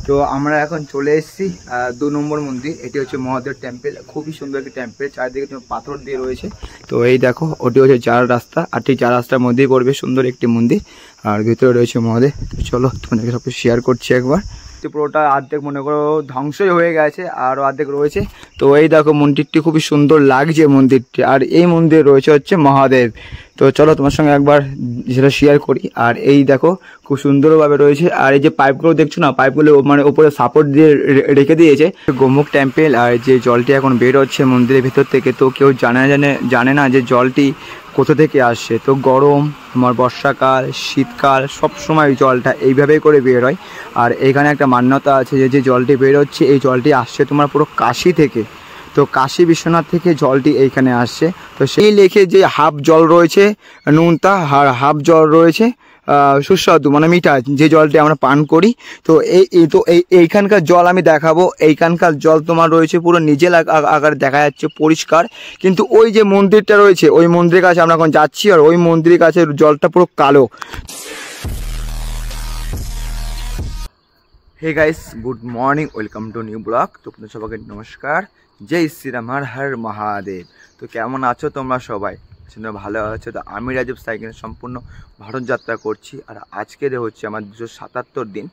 তো আমরা এখন চলে এসেছি 2 নম্বর মন্দির। এটি হচ্ছে মহাদেব টেম্পল, খুবই সুন্দর একটি টেম্পল, চারদিকে পাথর দিয়ে রয়েছে। তো এই দেখো, ওটি হচ্ছে 4 রাস্তা, আর ঠিক 4 রাস্তার মধ্যেই পড়বে সুন্দর একটি মন্দির, আর ভিতরে রয়েছে মহাদেব। তো চলো তোমাদেরকে সব কিছু শেয়ার করছি একবার। পুরোটা অর্ধেক মনে করো ধ্বংসই হয়ে গেছে, আর অর্ধেক রয়েছে। তো এই দেখো মন্দিরটি খুবই সুন্দর লাগছে মন্দিরটি, আর এই মন্দিরে রয়েছে হচ্ছে মহাদেব। তো চলো তোমার সঙ্গে একবার যেটা শেয়ার করি। আর এই দেখো খুব সুন্দরভাবে রয়েছে, আর এই যে পাইপগুলো দেখছো না, পাইপগুলো মানে উপরে সাপোর্ট দিয়ে রেখে দিয়েছে। গোমুখ টেম্পল, আর যে জলটি এখন বের হচ্ছে মন্দিরের ভিতর থেকে, তো কেউ জানে না যে জলটি কোথা থেকে আসছে। তো গরম, তোমার বর্ষাকাল, শীতকাল, সব সময় জলটা এইভাবেই করে বের হয়। আর এখানে একটা মান্যতা আছে যে জলটি বের হচ্ছে, এই জলটি আসছে তোমার পুরো কাশি থেকে। তো কাশী বিশ্বনাথ থেকে জলটি এইখানে আসছে। তো সেই লেকে যে হাফ জল রয়েছে নুনতা, আর হাফ জল রয়েছে সুস্বাদু মানে মিঠা, যে জলটি আমরা পান করি। তো এইখানকার জল আমি দেখাবো। এইখানকার জল তোমার রয়েছে পুরো নিজের আকারে দেখা যাচ্ছে পরিষ্কার, কিন্তু ওই যে মন্দিরটা রয়েছে ওই মন্দিরের কাছে আমরা এখন যাচ্ছি, আর ওই মন্দিরের কাছে জলটা পুরো কালো। Hey guys, good morning, welcome to new blog. তো আপনাদের সবাইকে নমস্কার, জয় শ্রীরাম, হর হর মহাদেব। তো কেমন আছো তোমরা সবাই? ভালো আছো? তো আমি রাজীব সাইকেল সম্পূর্ণ ভারত যাত্রা করছি, আর আজকে হচ্ছে আমার 277 দিন।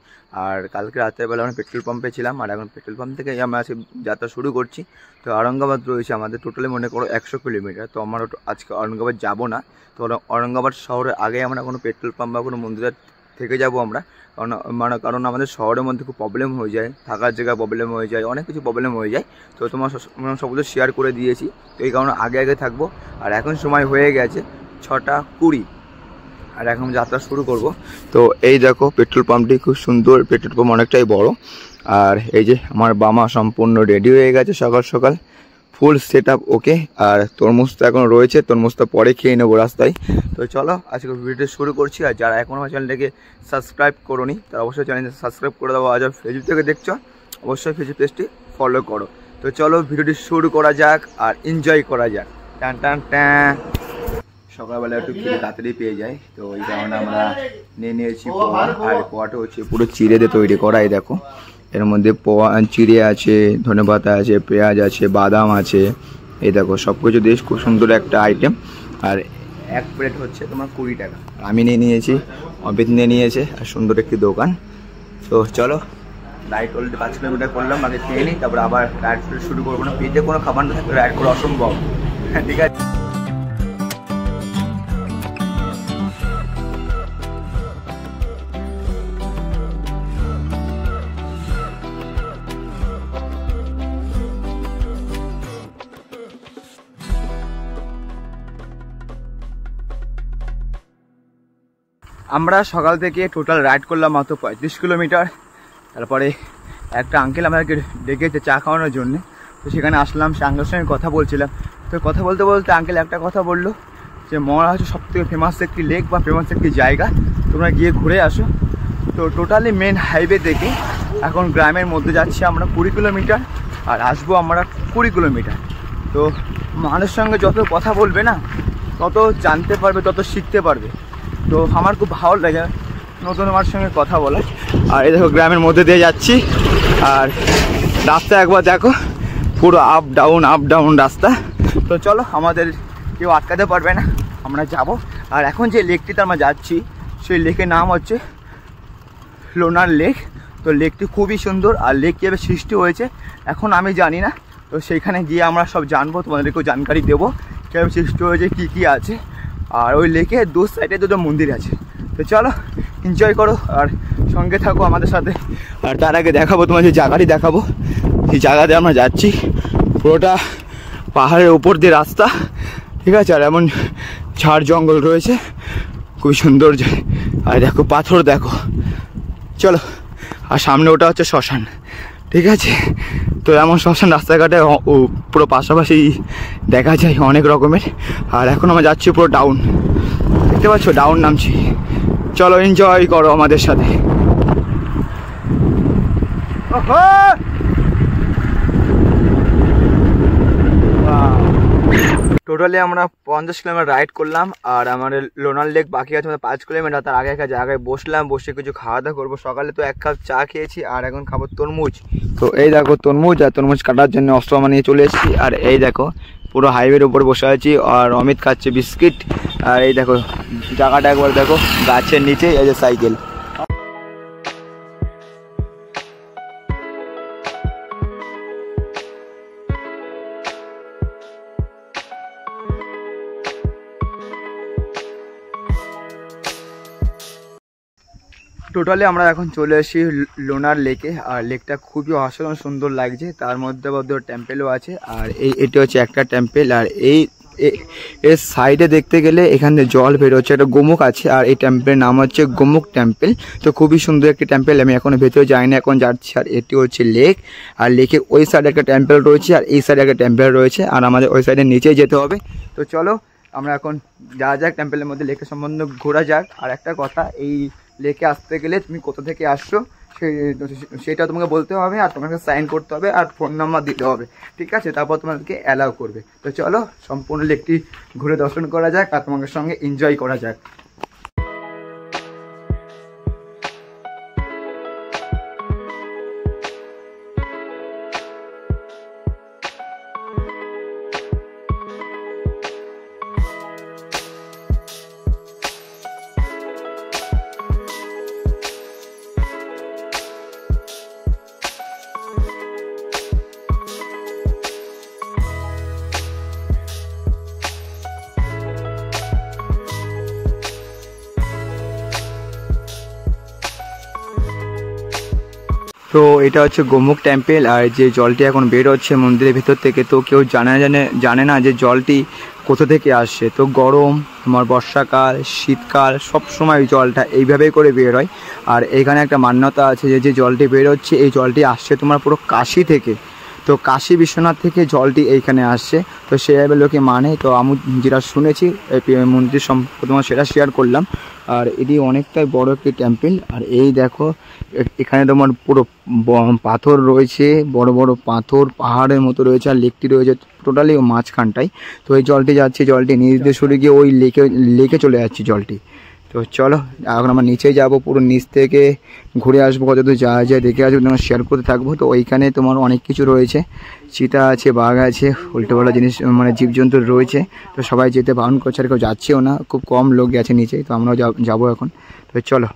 আর কালকে রাতের বেলা আমরা পেট্রোল পাম্পে ছিলাম, আর এখন পেট্রোল পাম্প থেকে আমরা আজকে যাত্রা শুরু করছি। তো আরঙ্গাবাদ রয়েছে আমাদের, টোটালি মনে করো 100 কিলোমিটার। তো আমরা আজকে আরঙ্গাবাদ যাব না। তো আরঙ্গাবাদ শহরের আগে আমরা কোনো পেট্রোল পাম্প বা কোনো মন্দিরের থেকে যাব আমরা, কারণ আমাদের শহরের মধ্যে খুব প্রবলেম হয়ে যায়, থাকার জায়গায় প্রবলেম হয়ে যায়, অনেক কিছু প্রবলেম হয়ে যায়। তো তোমার সব কিছু শেয়ার করে দিয়েছি, তো এই কারণে আগে থাকবো। আর এখন সময় হয়ে গেছে 6:20, আর এখন যাত্রা শুরু করব। তো এই দেখো পেট্রোল পাম্পটি খুব সুন্দর, পেট্রোল পাম্প অনেকটাই বড়। আর এই যে আমার বামা সম্পূর্ণ রেডি হয়ে গেছে, সকাল সকাল ফুল সেট আপ ওকে। আর তরমুজটা এখন রয়েছে, তরমুজটা পরে খেয়ে নেবো রাস্তায়। তো চলো আজকে ভিডিও শুরু করছি। আর যারা এখন আমার চ্যানেলটাকে সাবস্ক্রাইব করোনি তারা অবশ্যই চ্যানেলটা সাবস্ক্রাইব করে দেবো। আর যারা ফেসবুক থেকে দেখছো অবশ্যই ফেসবুক পেজটি ফলো করো। তো চলো ভিডিওটি শুরু করা যাক আর এনজয় করা যাক। টান টান টান। সকালবেলা একটু খেলে তাড়াতাড়ি পেয়ে যায়, তো এই কারণে আমরা নিয়েছি পোয়া। আর পোয়াটা হচ্ছে পুরো চিড়ে দিয়ে তৈরি করা। এই দেখো এর মধ্যে পোয়া, চিড়ে আছে, ধনেপাতা আছে, পেঁয়াজ আছে, বাদাম আছে। এই দেখো সব কিছু দিয়ে খুব সুন্দর একটা আইটেম। আর এক প্লেট হচ্ছে তোমার 20 টাকা। আমি নিয়েছি, অমিত নিয়েছে, আর সুন্দর একটি দোকান। তো চলো রাইড অলরেডি 5 কিলোমিটার করলাম, আগে খেয়ে নিই, তারপরে আবার রাইড শুরু করবো না। পেটে কোনো খাবার না থাকলে রাইড করা অসম্ভব। হ্যাঁ ঠিক আছে। আমরা সকাল থেকে টোটাল রাইড করলাম মাত্র 35 কিলোমিটার। তারপরে একটা আঙ্কেল আমাদেরকে ডেকেছে চা খাওয়ানোর জন্য। তো সেখানে আসলাম, সে আঙ্কেলের সঙ্গে কথা বলছিলাম। তো কথা বলতে বলতে আঙ্কেল একটা কথা বললো যে মরা হচ্ছে সবথেকে ফেমাস একটি লেক বা ফেমাস একটি জায়গা, তোমরা গিয়ে ঘুরে আসো। তো টোটালি মেন হাইওয়ে থেকে এখন গ্রামের মধ্যে যাচ্ছি আমরা 20 কিলোমিটার, আর আসবো আমরা 20 কিলোমিটার। তো মানুষের সঙ্গে যত কথা বলবে না তত জানতে পারবে, তত শিখতে পারবে। তো আমার খুব ভালো লাগে নতুন আমার সঙ্গে কথা বলে। আর এই দেখো গ্রামের মধ্যে দিয়ে যাচ্ছি, আর রাস্তা একবার দেখো পুরো আপ ডাউন রাস্তা। তো চলো আমাদের কেউ আটকাতে পারবে না, আমরা যাব। আর এখন যে লেকটিতে আমরা যাচ্ছি সেই লেকের নাম হচ্ছে লোনার লেক। তো লেকটি খুবই সুন্দর, আর লেক কীভাবে সৃষ্টি হয়েছে এখন আমি জানি না। তো সেইখানে গিয়ে আমরা সব জানবো, তোমাদেরকেও জানকারি দেবো কীভাবে সৃষ্টি হয়েছে, কী আছে। আর ওই লেকের 2 সাইডে 2টো মন্দির আছে। তো চলো এনজয় করো আর সঙ্গে থাকো আমাদের সাথে। আর তার আগে দেখাবো তোমার যে জায়গাটি দেখাবো, সেই জায়গাতে আমরা যাচ্ছি। পুরোটা পাহাড়ের উপর দিয়ে রাস্তা, ঠিক আছে। আর এমন ঝাড় জঙ্গল রয়েছে, খুবই সুন্দর। আর দেখো পাথর দেখো, চলো। আর সামনে ওটা হচ্ছে শ্মশান, ঠিক আছে। তো এমন শ্মশান রাস্তাঘাটে পুরো পাশাপাশি দেখা যায় অনেক রকমের। আর এখন আমরা যাচ্ছি পুরো ডাউন, দেখতে পাচ্ছ ডাউন নামছি। চলো এনজয় করো আমাদের সাথে। টোটালি আমরা 50 কিলোমিটার রাইড করলাম, আর আমাদের লোনার লেক বাকি আছে 5 কিলোমিটার। তার আগে একটা জায়গায় বসলাম, বসে কিছু খাওয়া দাওয়া করবো। সকালে তো 1 কাপ চা খেয়েছি, আর এখন খাবো তরমুজ। তো এই দেখো তরমুজ, আর তরমুজ কাটার জন্য অস্ত্র নিয়ে চলে এসেছি। আর এই দেখো পুরো হাইওয়ের উপর বসে আছি, আর অমিত খাচ্ছে বিস্কিট। আর এই দেখো জায়গাটা একবার দেখো, গাছের নিচে এই যে সাইকেল। টোটালি আমরা এখন চলে এসেছি লোনার লেকে, আর লেকটা খুবই অসাধারণ সুন্দর লাগছে। তার মধ্যে টেম্পেলও আছে, আর এটি হচ্ছে একটা টেম্পেল। আর এর সাইডে দেখতে গেলে এখানে জল বেরোচ্ছে, একটা গোমুখ আছে, আর এই টেম্পেলের নাম হচ্ছে গোমুখ টেম্পেল। তো খুবই সুন্দর একটি টেম্পেল, আমি এখনো ভেতরে যাইনি, এখন যাচ্ছি। আর এটি হচ্ছে লেক, আর লেকের ওই সাইডে একটা টেম্পেল রয়েছে, আর এই সাইডে একটা টেম্পেল রয়েছে, আর আমাদের ওই সাইডে নিচেই যেতে হবে। তো চলো আমরা এখন যা যাক টেম্পেলের মধ্যে, লেকের সম্বন্ধে ঘোরা যাক। আর একটা কথা, এই লেকে আসতে গেলে তুমি কোথা থেকে আসছো সেটা তোমাকে বলতে হবে, আর তোমাকে সাইন করতে হবে, আর ফোন নাম্বার দিতে হবে, ঠিক আছে? তারপর তোমাদেরকে অ্যালাউ করবে। তো চলো সম্পূর্ণ লেকটি ঘুরে দর্শন করা যাক, আর তোমাদের সঙ্গে এনজয় করা যাক। তো এটা হচ্ছে গোমুখ টেম্পেল, আর যে জলটি এখন বের হচ্ছে মন্দিরের ভিতর থেকে, তো কেউ জানে না যে জলটি কোথা থেকে আসছে। তো গরম, তোমার বর্ষাকাল, শীতকাল, সব সময় জলটা এইভাবেই করে বের হয়। আর এখানে একটা মান্যতা আছে যে জলটি বের হচ্ছে, এই জলটি আসছে তোমার পুরো কাশী থেকে। তো কাশী বিশ্বনাথ থেকে জলটি এইখানে আসছে, তো সেভাবে লোকে মানে। তো আমি যেটা শুনেছি এই মন্দির সম্পর্কে তোমার সেটা শেয়ার করলাম। আর এটি অনেকটাই বড় একটি টেম্পেল। আর এই দেখো এখানে তোমার পুরো পাথর রয়েছে, বড় বড় পাথর পাহাড়ের মতো রয়েছে, আর লেকটি রয়েছে টোটালি মাঝখানটায়। তো এই জলটি যাচ্ছে, জলটি নিচ দিয়ে সরে গিয়ে ওই লেকে চলে যাচ্ছে জলটি। তো চলো এখন আমরা নিচে যাব, পুরো নিচ থেকে ঘুরে আসবো, কতদূর যাওয়া যায় দেখে আসবো, তোমার শেয়ার করতে থাকবো। তো ওইখানে তোমার অনেক কিছু রয়েছে, চিতা আছে, বাঘ আছে, উল্টোপাল্টা জিনিস মানে জীবজন্তু রয়েছে। তো সবাই যেতে বারণ করছে, আর কেউ যাচ্ছেও না, খুব কম লোক গেছে নিচে। তো আমরাও যাবো এখন। তো চলো।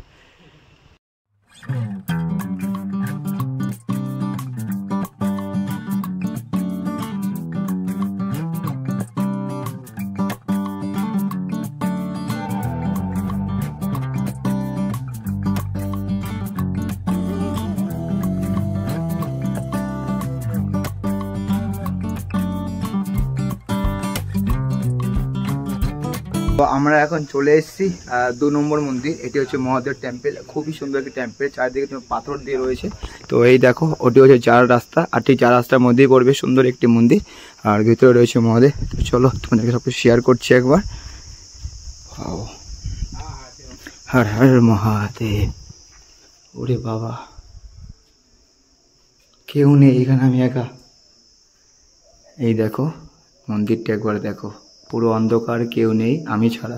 তো আমরা এখন চলে এসেছি 2 নম্বর মন্দির। এটি হচ্ছে মহাদেব টেম্পেল, খুবই সুন্দর একটি টেম্পেল, চারিদিকে তোমার পাথর দিয়ে রয়েছে। তো এই দেখো ওটি হচ্ছে 4 রাস্তা, আর ঠিক 4 রাস্তার মধ্যেই পড়বে সুন্দর একটি মন্দির, আর ভিতরে রয়েছে মহাদেব। তো চলো তোমাদেরকে সব কিছু শেয়ার করছি একবার। হর হর মহাদেব। ওরে বাবা, কেউ নেই এখানে, আমি একা। এই দেখো মন্দিরটা একবার দেখো, পুরো অন্ধকার, কেউ নেই আমি ছাড়া।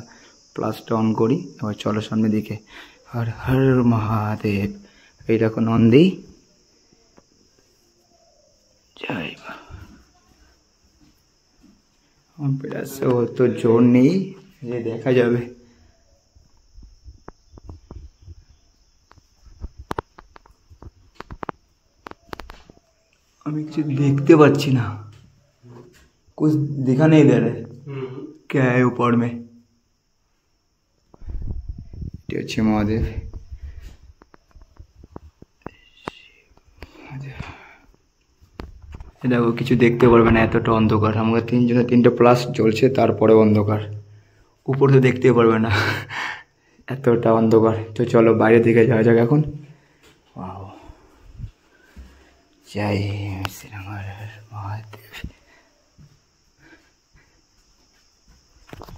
প্লাসটা অন করি, এবার চলো সামনের দিকে। হর হর মহাদেব। এই দেখো নন্দী, জয় মা। ও তো জোর নেই যে দেখা যাবে। আমি কিছু देखते पाচ্ছি ना, कुछ दिखा नहीं दे रहे। क्या है ऊपर में? अच्छे महादेव। দেখো কিছু দেখতে পারবে না, এতটা অন্ধকার। আমাকে 3টা প্লাস জ্বলছে, তারপরে অন্ধকার, উপর তো দেখতে পারবে না, এতটা অন্ধকার। তো চলো বাইরে দিকে যাওয়া যাক এখন। জয় শ্রীরাম হর হর মহাদেব।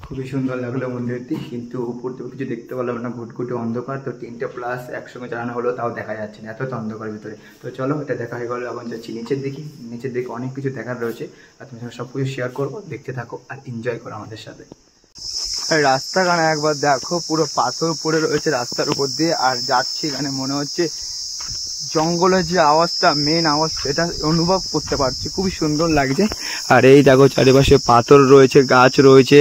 খুবই সুন্দর লাগলো মন্দিরটি, কিন্তু উপর থেকে কিছু দেখতে পারলাম না, ঘুটঘুটে অন্ধকার। তো 3টে প্লাস একসঙ্গে চালানো হলো, তাও দেখা যাচ্ছে না, এত তো অন্ধকার ভিতরে। তো চলো, এটা দেখা হয়ে গেলো। এখন যাচ্ছি নিচের দিকে। নিচের দিকে অনেক কিছু দেখার রয়েছে, আর তোমার সঙ্গে সব কিছু শেয়ার করবো। দেখতে থাকো আর এনজয় করো আমাদের সাথে। রাস্তাখানে একবার দেখো, পুরো পাথর পড়ে রয়েছে রাস্তার উপর দিয়ে, আর যাচ্ছি এখানে মনে হচ্ছে জঙ্গলের যে আওয়াজটা, মেন আওয়াজ, সেটা অনুভব করতে পারছি। খুবই সুন্দর লাগছে। আর এই দেখো চারিপাশে পাথর রয়েছে, গাছ রয়েছে,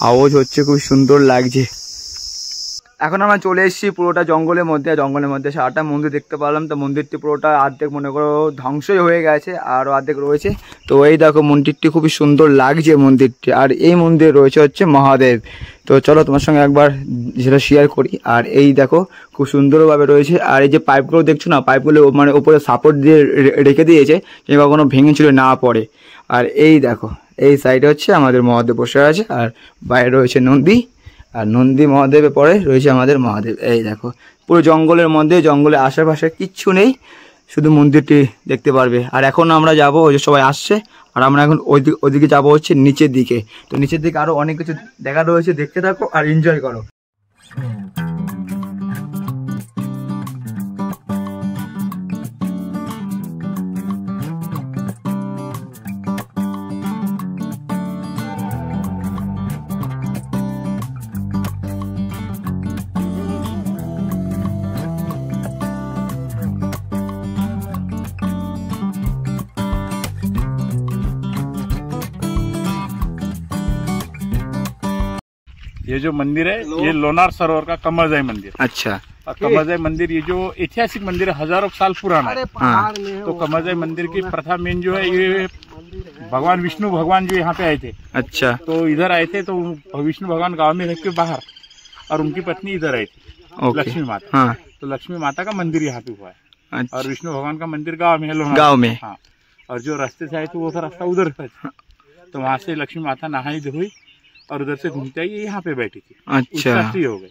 আওয়াজ হচ্ছে, খুব সুন্দর লাগছে। এখন আমরা চলে এসেছি পুরোটা জঙ্গলের মধ্যে। জঙ্গলের মধ্যে 7টা মন্দির দেখতে পেলাম। তো মন্দিরটি পুরোটা অর্ধেক মনে করো ধ্বংসই হয়ে গেছে, আর অর্ধেক রয়েছে। তো এই দেখো মন্দিরটি খুবই সুন্দর লাগছে মন্দিরটি। আর এই মন্দিরে রয়েছে হচ্ছে মহাদেব। তো চলো তোমার সঙ্গে একবার যেটা শেয়ার করি। আর এই দেখো খুব সুন্দরভাবে রয়েছে। আর এই যে পাইপগুলো দেখছো না, পাইপগুলো মানে উপরে সাপোর্ট দিয়ে রেখে দিয়েছে, যে কখনো ভেঙে ছিল না পড়ে। আর এই দেখো এই সাইডে হচ্ছে আমাদের মহাদেব বসে আছে, আর বাইরে রয়েছে নন্দী। আর নন্দী মহাদেবের পরে রয়েছে আমাদের মহাদেব। এই দেখো পুরো জঙ্গলের মধ্যে, জঙ্গলের আশেপাশে কিচ্ছু নেই, শুধু মন্দিরটি দেখতে পারবে। আর এখন আমরা যাব, ওই যে সবাই আসছে, আর আমরা এখন ওইদিকে যাবো হচ্ছে নিচের দিকে। তো নিচের দিকে আরো অনেক কিছু দেখা রয়েছে, দেখতে থাকো আর এনজয় করো। ये जो मंदिर है ये लोनार सरोवर का कमरजाई मंदिर। अच्छा। और कमरजाई मंदिर ये जो ऐतिहासिक मंदिर है, हजारों साल पुराना है। तो कमरजाई मंदिर की प्रथा मेन जो है, ये भगवान विष्णु भगवान जो यहाँ पे आए थे। अच्छा। तो इधर आए थे, तो विष्णु भगवान गांव में रह के बाहर, और उनकी पत्नी इधर आई थी, लक्ष्मी माता। हाँ। तो लक्ष्मी माता का मंदिर यहाँ पे हुआ है। अच्छा। और विष्णु भगवान का मंदिर गाँव में है, लोनार गाँव में। हाँ। और जो रास्ते से आए थे वो रास्ता उधर है। तो वहाँ से लक्ष्मी माता नहाई धोई और उधर से घूमते आई यहाँ पे बैठी थी। अच्छा। हो गए।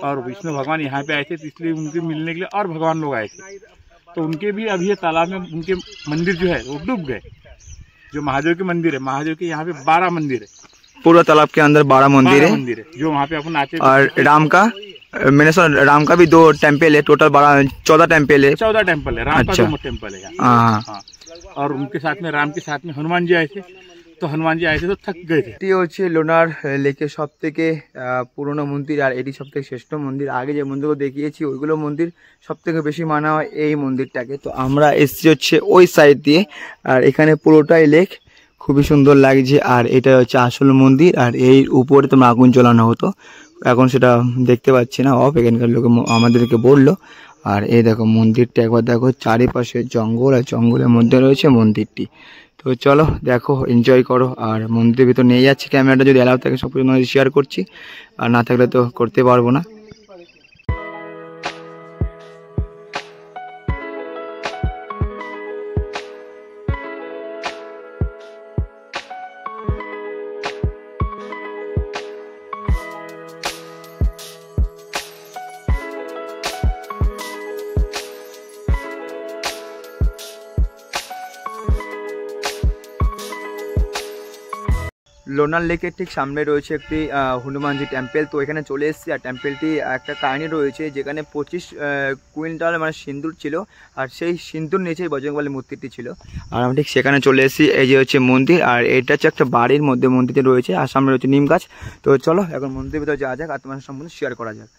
और विष्णु भगवान यहाँ पे आए थे, तो इसलिए उनके मिलने के लिए और भगवान लोग आए थे। तो उनके भी अभी तालाब में उनके मंदिर जो है वो डूब गए। जो महादेव के मंदिर है, महादेव के यहाँ पे 12 मंदिर है। पूरा तालाब के अंदर 12 मंदिर है। जो वहाँ पे अपन आते। और राम का, मैंने सुना राम का भी 2 टेम्पल है, टोटल 14 टेम्पल है। 14 टेम्पल है, राम का 2 टेम्पल है। हाँ। और उनके साथ में, राम के साथ में हनुमान जी आए थे। तो हनुमान जी आए थे तो थक गए थे। এটি হচ্ছে লোনার লেকের সব থেকে পুরনো মন্দির, আর এটি সব থেকে শ্রেষ্ঠ মন্দির। আগে যে মন্দিরগুলো দেখিয়েছি ওইগুলো মন্দির সব থেকে বেশি মানা হয় এই মন্দিরটাকে। তো আমরা এসেছি হচ্ছে ওই সাইড দিয়ে, আর এখানে পুরোটাই লেক, খুবই সুন্দর লাগছে। আর এটা হচ্ছে আসল মন্দির, আর এই উপরে তোমার আগুন জ্বালানো হতো, এখন সেটা দেখতে পাচ্ছি না, অফ। এখানকার লোকে আমাদেরকে বললো। আর এই দেখো মন্দিরটা একবার দেখো, চারিপাশে জঙ্গল, আর জঙ্গলের মধ্যে রয়েছে মন্দিরটি। তো চলো দেখো, এনজয় করো। আর মন্দিরের ভিতর নিয়ে যাচ্ছি ক্যামেরাটা, যদি অ্যালাউ থাকে সব কিছু শেয়ার করছি, আর না থাকলে তো করতে পারবো না। লোনার লেকের ঠিক সামনে রয়েছে একটি হনুমানজি টেম্পল। তো এখানে চলে এসেছি, আর টেম্পলটি একটা কাহিনী রয়েছে, যেখানে 25 কুইন্টাল মানে সিন্দুর ছিল, আর সেই সিন্দুর নিচেই বজরংবলী মূর্তিটি ছিল। আর আমি ঠিক সেখানে চলে এসেছি। এই যে হচ্ছে মন্দির, আর এটা হচ্ছে একটা বাড়ির মধ্যে মন্দিরটি রয়েছে, আর সামনে রয়েছে নিম গাছ। তো চলো এখন মন্দিরের ভিতরে যাওয়া যাক, আর তোমার সম্পূর্ণ শেয়ার করা যাক।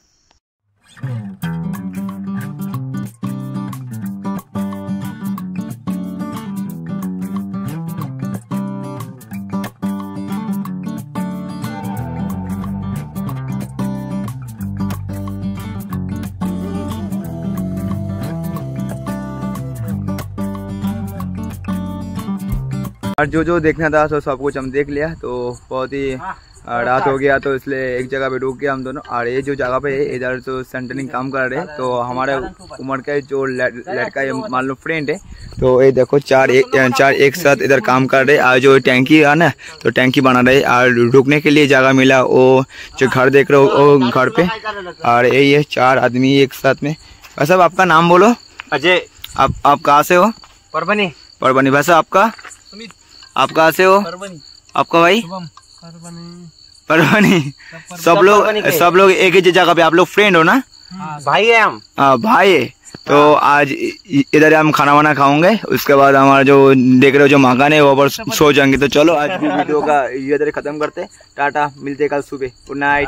और जो देखना था तो सब कुछ हम देख लिया। तो बहुत ही रात हो गया, तो इसलिए एक जगह पे रुक गया हम दोनों। और ये जो जगह पे है इधर तो सेंटरिंग काम कर रहे हैं, तो हमारे उम्र का जो लड़का ये मान लो फ्रेंड है। तो ये देखो चार एक साथ इधर काम कर रहे। और जो टैंकी है ना, तो टैंकी बना रहे, और रुकने के लिए जगह मिला, वो जो घर देख रहे हो वो घर पे। और यही है 4 आदमी एक साथ में। भाई साहब आपका नाम बोलो। अजय। आप कहाँ से हो? परभनी। परभनी। भाई साहब आपका? आप कहाँ से हो? परभनी। आपका भाई? परवाह नहीं, सब लोग एक ही जगह पे, आप लोग फ्रेंड हो ना? भाई है हम। हाँ भाई है। तो आज इधर हम खाना वाना खाओगे, उसके बाद हमारा जो देख रहे हो जो मकान है वो पर सो जाएंगे। तो चलो आज की वीडियो का इधर खत्म करते, टाटा, मिलते कल सुबह, गुड नाइट।